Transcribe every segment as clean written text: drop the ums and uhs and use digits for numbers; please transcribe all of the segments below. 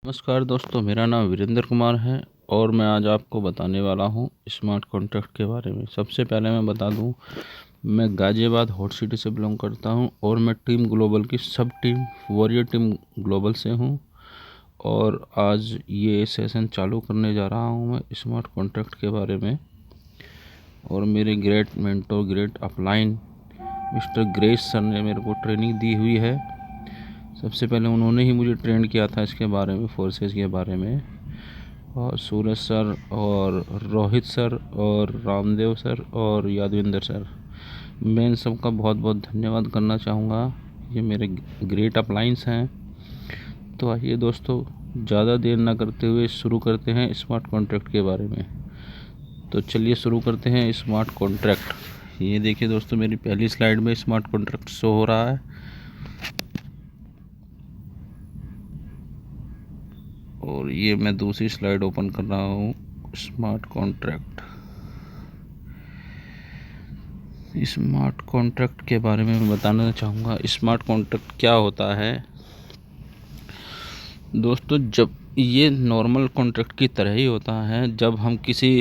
नमस्कार दोस्तों, मेरा नाम वीरेंद्र कुमार है और मैं आज आपको बताने वाला हूं स्मार्ट कॉन्ट्रैक्ट के बारे में। सबसे पहले मैं बता दूं, मैं गाज़ियाबाद हॉट सिटी से बिलोंग करता हूं और मैं टीम ग्लोबल की सब टीम वॉरियर टीम ग्लोबल से हूं। और आज ये सेशन चालू करने जा रहा हूं मैं स्मार्ट कॉन्ट्रैक्ट के बारे में। और मेरे great mentor, great upline mister grace sir ने मेरे को ट्रेनिंग दी हुई है। सबसे पहले उन्होंने ही मुझे ट्रेन किया था इसके बारे में, फोर्सेस के बारे में। और सूरज सर और रोहित सर और रामदेव सर और यादविंदर सर, मैं इन सब का बहुत बहुत धन्यवाद करना चाहूँगा। ये मेरे ग्रेट अपलाइंस हैं। तो आइए दोस्तों, ज़्यादा देर ना करते हुए शुरू करते हैं स्मार्ट कॉन्ट्रैक्ट के बारे में। तो चलिए शुरू करते हैं स्मार्ट कॉन्ट्रैक्ट। ये देखिए दोस्तों, मेरी पहली स्लाइड में स्मार्ट कॉन्ट्रैक्ट शो हो रहा है और ये मैं दूसरी स्लाइड ओपन कर रहा हूँ स्मार्ट कॉन्ट्रैक्ट। स्मार्ट कॉन्ट्रैक्ट के बारे में मैं बताना चाहूँगा। स्मार्ट कॉन्ट्रैक्ट क्या होता है दोस्तों? जब ये नॉर्मल कॉन्ट्रैक्ट की तरह ही होता है। जब हम किसी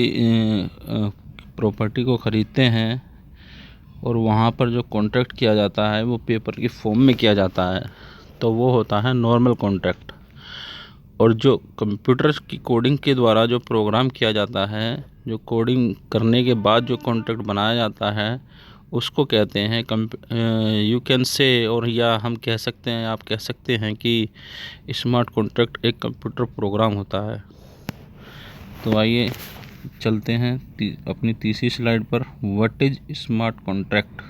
प्रॉपर्टी को ख़रीदते हैं और वहाँ पर जो कॉन्ट्रैक्ट किया जाता है वो पेपर की फॉर्म में किया जाता है, तो वो होता है नॉर्मल कॉन्ट्रैक्ट। और जो कंप्यूटर की कोडिंग के द्वारा जो प्रोग्राम किया जाता है, जो कोडिंग करने के बाद जो कॉन्ट्रैक्ट बनाया जाता है, उसको कहते हैं यू कैन से, और या हम कह सकते हैं, आप कह सकते हैं कि स्मार्ट कॉन्ट्रैक्ट एक कंप्यूटर प्रोग्राम होता है। तो आइए चलते हैं अपनी तीसरी स्लाइड पर। What is smart contract?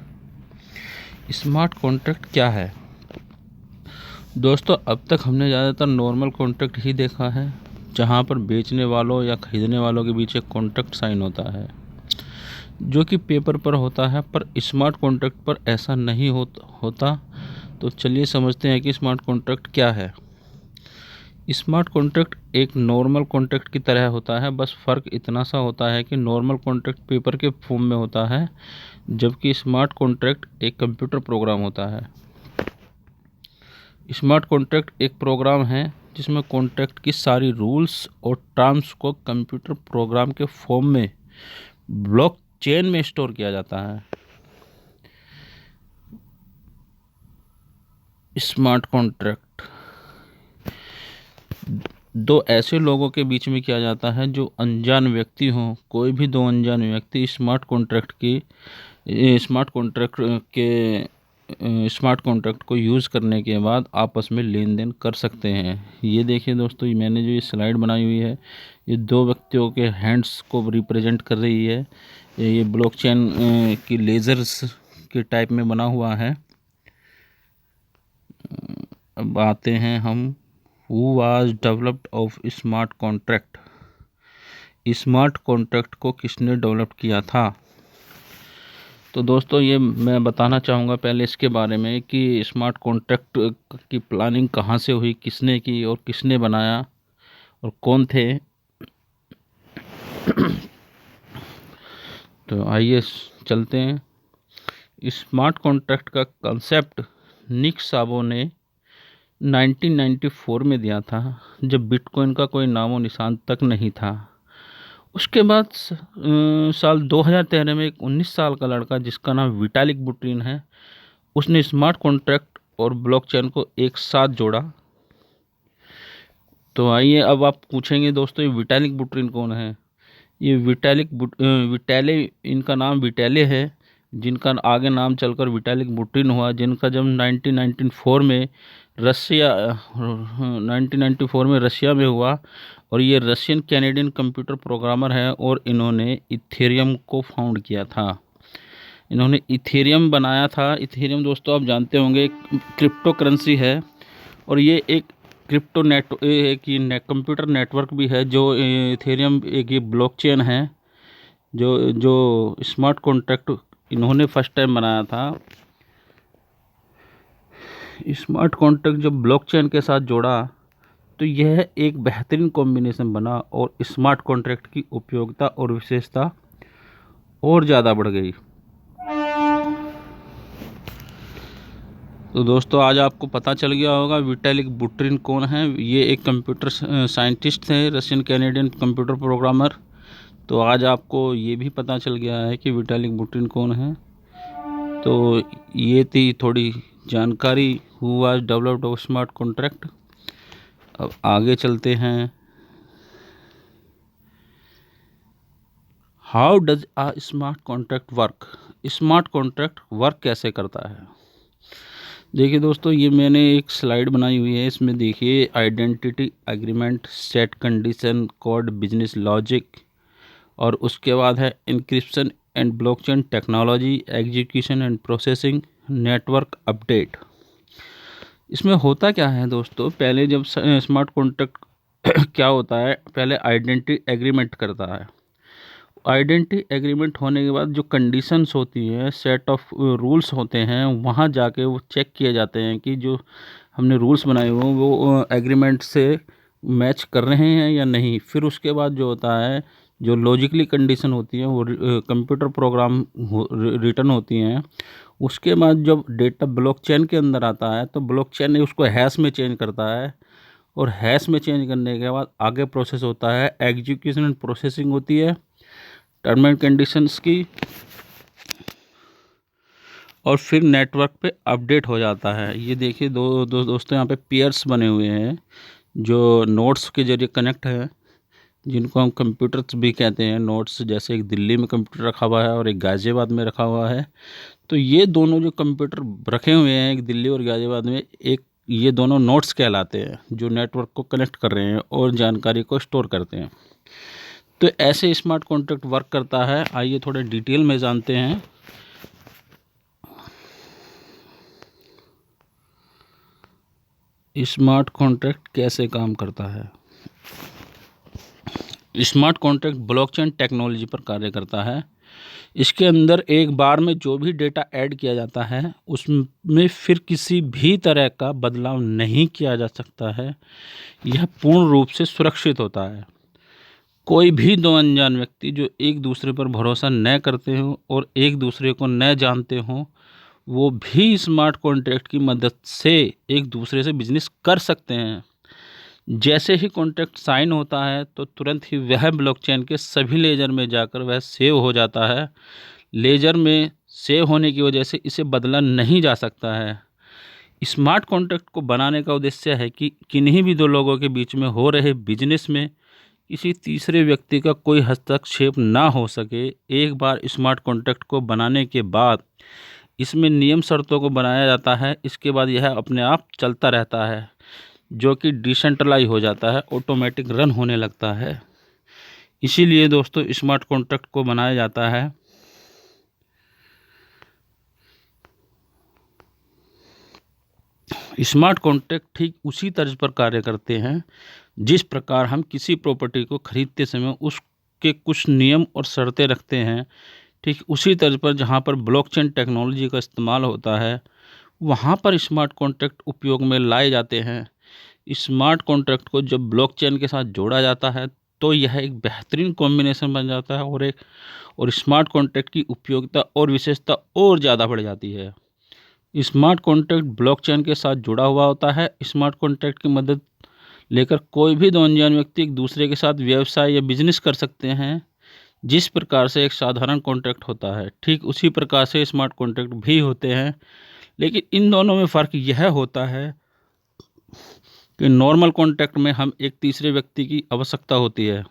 Smart contract क्या है दोस्तों? अब तक हमने ज़्यादातर नॉर्मल कॉन्ट्रैक्ट ही देखा है, जहाँ पर बेचने वालों या ख़रीदने वालों के बीच एक कॉन्ट्रैक्ट साइन होता है जो कि पेपर पर होता है। पर स्मार्ट कॉन्ट्रैक्ट पर ऐसा नहीं होता। तो चलिए समझते हैं कि स्मार्ट कॉन्ट्रैक्ट क्या है। स्मार्ट कॉन्ट्रैक्ट एक नॉर्मल कॉन्ट्रैक्ट की तरह होता है, बस फ़र्क इतना सा होता है कि नॉर्मल कॉन्ट्रैक्ट पेपर के फॉर्म में होता है, जबकि स्मार्ट कॉन्ट्रैक्ट एक कंप्यूटर प्रोग्राम होता है। स्मार्ट कॉन्ट्रैक्ट एक प्रोग्राम है जिसमें कॉन्ट्रैक्ट की सारी रूल्स और टर्म्स को कंप्यूटर प्रोग्राम के फॉर्म में ब्लॉक चेन में स्टोर किया जाता है। स्मार्ट कॉन्ट्रैक्ट दो ऐसे लोगों के बीच में किया जाता है जो अनजान व्यक्ति हों। कोई भी दो अनजान व्यक्ति स्मार्ट कॉन्ट्रैक्ट को यूज़ करने के बाद आपस में लेन देन कर सकते हैं। ये देखिए दोस्तों, मैंने जो ये स्लाइड बनाई हुई है, ये दो व्यक्तियों के हैंड्स को रिप्रेजेंट कर रही है। ये ब्लॉकचेन की लेज़र्स के टाइप में बना हुआ है। अब आते हैं हम, who was developed of smart contract? Smart contract को किसने डेवलप किया था? तो दोस्तों, ये मैं बताना चाहूँगा पहले इसके बारे में कि स्मार्ट कॉन्ट्रैक्ट की प्लानिंग कहाँ से हुई, किसने की और किसने बनाया और कौन थे। तो आइए चलते हैं। स्मार्ट कॉन्ट्रैक्ट का कंसेप्ट निक साबो ने 1994 में दिया था, जब बिटकॉइन का कोई नामो निशान तक नहीं था। उसके बाद साल 2013 में एक 19 साल का लड़का जिसका नाम विटालिक बुटेरिन है, उसने स्मार्ट कॉन्ट्रैक्ट और ब्लॉकचेन को एक साथ जोड़ा। तो आइए, अब आप पूछेंगे दोस्तों, ये विटालिक बुटेरिन कौन है? ये विटाले, इनका नाम विटाले है, जिनका आगे नाम चलकर विटालिक बुटेरिन हुआ, जिनका जन्म 1994 में रशिया में हुआ। और ये रशियन कैनेडियन कंप्यूटर प्रोग्रामर है और इन्होंने इथेरियम को फाउंड किया था। इन्होंने इथेरियम बनाया था। इथेरियम दोस्तों आप जानते होंगे, एक क्रिप्टो करेंसी है और ये एक कंप्यूटर नेटवर्क भी है। जो इथेरियम एक ये ब्लॉकचेन है, जो स्मार्ट कॉन्ट्रैक्ट इन्होंने फर्स्ट टाइम बनाया था। स्मार्ट कॉन्ट्रैक्ट जब ब्लॉकचेन के साथ जोड़ा तो यह एक बेहतरीन कॉम्बिनेशन बना और स्मार्ट कॉन्ट्रैक्ट की उपयोगिता और विशेषता और ज़्यादा बढ़ गई। तो दोस्तों आज आपको पता चल गया होगा विटालिक बुटेरिन कौन है। ये एक कंप्यूटर साइंटिस्ट थे, रशियन कैनेडियन कंप्यूटर प्रोग्रामर। तो आज आपको ये भी पता चल गया है कि विटालिक बुटेरिन कौन है। तो ये थी थोड़ी जानकारी who was developed of smart contract. अब आगे चलते हैं। How does a smart contract work. Smart contract work कैसे करता है। देखिए दोस्तों, ये मैंने एक स्लाइड बनाई हुई है। इसमें देखिए identity agreement, set condition, code, business logic, और उसके बाद है encryption and blockchain technology, execution and processing, network update. इसमें होता क्या है दोस्तों, पहले जब स्मार्ट कॉन्ट्रैक्ट क्या होता है, पहले आइडेंटिटी एग्रीमेंट करता है। आइडेंटिटी एग्रीमेंट होने के बाद जो कंडीशंस होती हैं, सेट ऑफ रूल्स होते हैं, वहाँ जाके वो चेक किए जाते हैं कि जो हमने रूल्स बनाए हुए वो एग्रीमेंट से मैच कर रहे हैं या नहीं। फिर उसके बाद जो होता है, जो लॉजिकली कंडीशन होती हैं वो कंप्यूटर प्रोग्राम रिटर्न होती हैं। उसके बाद जब डेटा ब्लॉकचेन के अंदर आता है तो ब्लॉकचेन उसको हैश में चेंज करता है, और हैश में चेंज करने के बाद आगे प्रोसेस होता है, एग्जीक्यूशन एंड प्रोसेसिंग होती है टर्म एंड कंडीशंस की, और फिर नेटवर्क पे अपडेट हो जाता है। ये देखिए दोस्तों यहाँ पे पेयर्स बने हुए हैं जो नोड्स के जरिए कनेक्ट है, जिनको हम कंप्यूटर्स भी कहते हैं। नोड्स जैसे एक दिल्ली में कंप्यूटर रखा हुआ है और एक गाज़ियाबाद में रखा हुआ है। तो ये दोनों जो कंप्यूटर रखे हुए हैं, एक दिल्ली और गाज़ियाबाद में, एक ये दोनों नोड्स कहलाते हैं जो नेटवर्क को कनेक्ट कर रहे हैं और जानकारी को स्टोर करते हैं। तो ऐसे स्मार्ट कॉन्ट्रैक्ट वर्क करता है। आइए थोड़े डिटेल में जानते हैं। स्मार्ट कॉन्ट्रैक्ट कैसे काम करता है। स्मार्ट कॉन्ट्रैक्ट ब्लॉकचेन टेक्नोलॉजी पर कार्य करता है। इसके अंदर एक बार में जो भी डेटा ऐड किया जाता है उसमें फिर किसी भी तरह का बदलाव नहीं किया जा सकता है। यह पूर्ण रूप से सुरक्षित होता है। कोई भी दो अनजान व्यक्ति जो एक दूसरे पर भरोसा न करते हों और एक दूसरे को न जानते हों, वो भी स्मार्ट कॉन्ट्रैक्ट की मदद से एक दूसरे से बिजनेस कर सकते हैं। जैसे ही कॉन्ट्रैक्ट साइन होता है तो तुरंत ही वह ब्लॉकचेन के सभी लेजर में जाकर वह सेव हो जाता है। लेजर में सेव होने की वजह से इसे बदला नहीं जा सकता है। स्मार्ट कॉन्ट्रैक्ट को बनाने का उद्देश्य है कि किन्हीं भी दो लोगों के बीच में हो रहे बिजनेस में किसी तीसरे व्यक्ति का कोई हस्तक्षेप ना हो सके। एक बार स्मार्ट कॉन्ट्रैक्ट को बनाने के बाद इसमें नियम शर्तों को बनाया जाता है। इसके बाद यह अपने आप चलता रहता है, जो कि डिसेंट्रलाइज हो जाता है, ऑटोमेटिक रन होने लगता है। इसीलिए दोस्तों स्मार्ट कॉन्ट्रैक्ट को बनाया जाता है। स्मार्ट कॉन्ट्रैक्ट ठीक उसी तर्ज पर कार्य करते हैं जिस प्रकार हम किसी प्रॉपर्टी को खरीदते समय उसके कुछ नियम और शर्तें रखते हैं। ठीक उसी तर्ज पर जहाँ पर ब्लॉकचेन टेक्नोलॉजी का इस्तेमाल होता है, वहाँ पर स्मार्ट कॉन्ट्रैक्ट उपयोग में लाए जाते हैं। स्मार्ट कॉन्ट्रैक्ट को जब ब्लॉकचेन के साथ जोड़ा जाता है तो यह एक बेहतरीन कॉम्बिनेशन बन जाता है, और स्मार्ट कॉन्ट्रैक्ट की उपयोगिता और विशेषता और ज़्यादा बढ़ जाती है। स्मार्ट कॉन्ट्रैक्ट ब्लॉकचेन के साथ जुड़ा हुआ होता है। स्मार्ट कॉन्ट्रैक्ट की मदद लेकर कोई भी दो अनजान व्यक्ति एक दूसरे के साथ व्यवसाय या बिजनेस कर सकते हैं। जिस प्रकार से एक साधारण कॉन्ट्रैक्ट होता है, ठीक उसी प्रकार से स्मार्ट कॉन्ट्रैक्ट भी होते हैं। लेकिन इन दोनों में फ़र्क यह होता है कि नॉर्मल कॉन्ट्रैक्ट में हम एक तीसरे व्यक्ति की आवश्यकता होती है।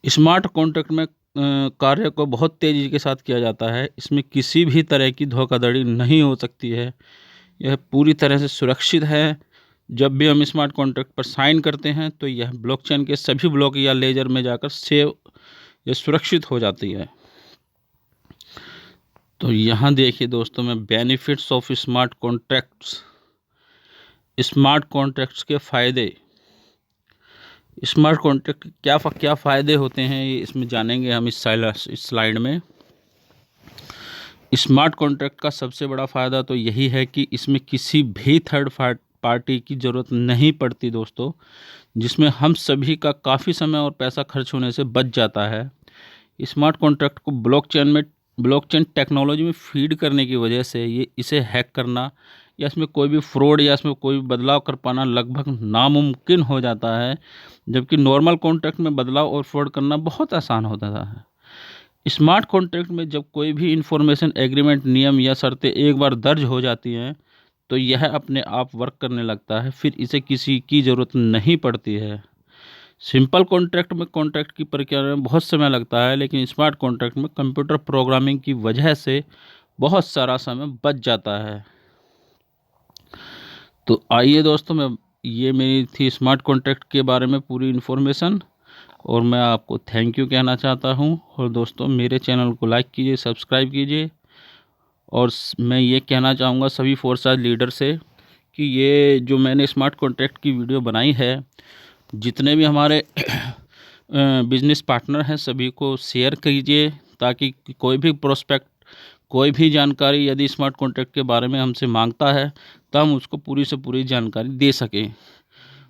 स्मार्ट कॉन्ट्रैक्ट में कार्य को बहुत तेज़ी के साथ किया जाता है। इसमें किसी भी तरह की धोखाधड़ी नहीं हो सकती है। यह पूरी तरह से सुरक्षित है। जब भी हम स्मार्ट कॉन्ट्रैक्ट पर साइन करते हैं तो यह ब्लॉकचेन के सभी ब्लॉक या लेजर में जाकर सेव या सुरक्षित हो जाती है। तो यहाँ देखिए दोस्तों में benefits of smart contracts. Smart contracts के फ़ायदे। स्मार्ट कॉन्ट्रैक्ट क्या फ़ायदे होते हैं, ये इसमें जानेंगे हम इस स्लाइड में। स्मार्ट कॉन्ट्रैक्ट का सबसे बड़ा फ़ायदा तो यही है कि इसमें किसी भी थर्ड पार्टी की ज़रूरत नहीं पड़ती दोस्तों, जिसमें हम सभी का काफ़ी समय और पैसा खर्च होने से बच जाता है। स्मार्ट कॉन्ट्रैक्ट को ब्लॉकचेन में ब्लॉकचेन टेक्नोलॉजी में फीड करने की वजह से ये इसे हैक करना या इसमें कोई भी फ्रॉड या इसमें कोई भी बदलाव कर पाना लगभग नामुमकिन हो जाता है, जबकि नॉर्मल कॉन्ट्रैक्ट में बदलाव और फ्रॉड करना बहुत आसान होता है। स्मार्ट कॉन्ट्रैक्ट में जब कोई भी इंफॉर्मेशन, एग्रीमेंट, नियम या शर्तें एक बार दर्ज हो जाती हैं तो यह अपने आप वर्क करने लगता है, फिर इसे किसी की ज़रूरत नहीं पड़ती है। सिंपल कॉन्ट्रैक्ट में कॉन्ट्रैक्ट की प्रक्रिया में बहुत समय लगता है, लेकिन स्मार्ट कॉन्ट्रैक्ट में कंप्यूटर प्रोग्रामिंग की वजह से बहुत सारा समय बच जाता है। तो आइए दोस्तों, ये मेरी थी स्मार्ट कॉन्ट्रैक्ट के बारे में पूरी इन्फॉर्मेशन, और मैं आपको थैंक यू कहना चाहता हूँ। और दोस्तों, मेरे चैनल को लाइक कीजिए, सब्सक्राइब कीजिए। और मैं ये कहना चाहूँगा सभी फोरसाइज लीडर से कि ये जो मैंने स्मार्ट कॉन्ट्रैक्ट की वीडियो बनाई है, जितने भी हमारे बिजनेस पार्टनर हैं सभी को शेयर कीजिए, ताकि कोई भी प्रोस्पेक्ट, कोई भी जानकारी यदि स्मार्ट कॉन्ट्रैक्ट के बारे में हमसे मांगता है तो हम उसको पूरी से पूरी जानकारी दे सकें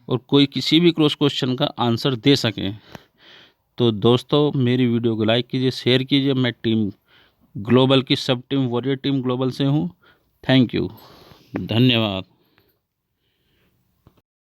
और कोई किसी भी क्रॉस क्वेश्चन का आंसर दे सकें। तो दोस्तों, मेरी वीडियो को लाइक कीजिए, शेयर कीजिए। मैं टीम ग्लोबल की सब टीम वॉरियर टीम ग्लोबल से हूँ। थैंक यू, धन्यवाद।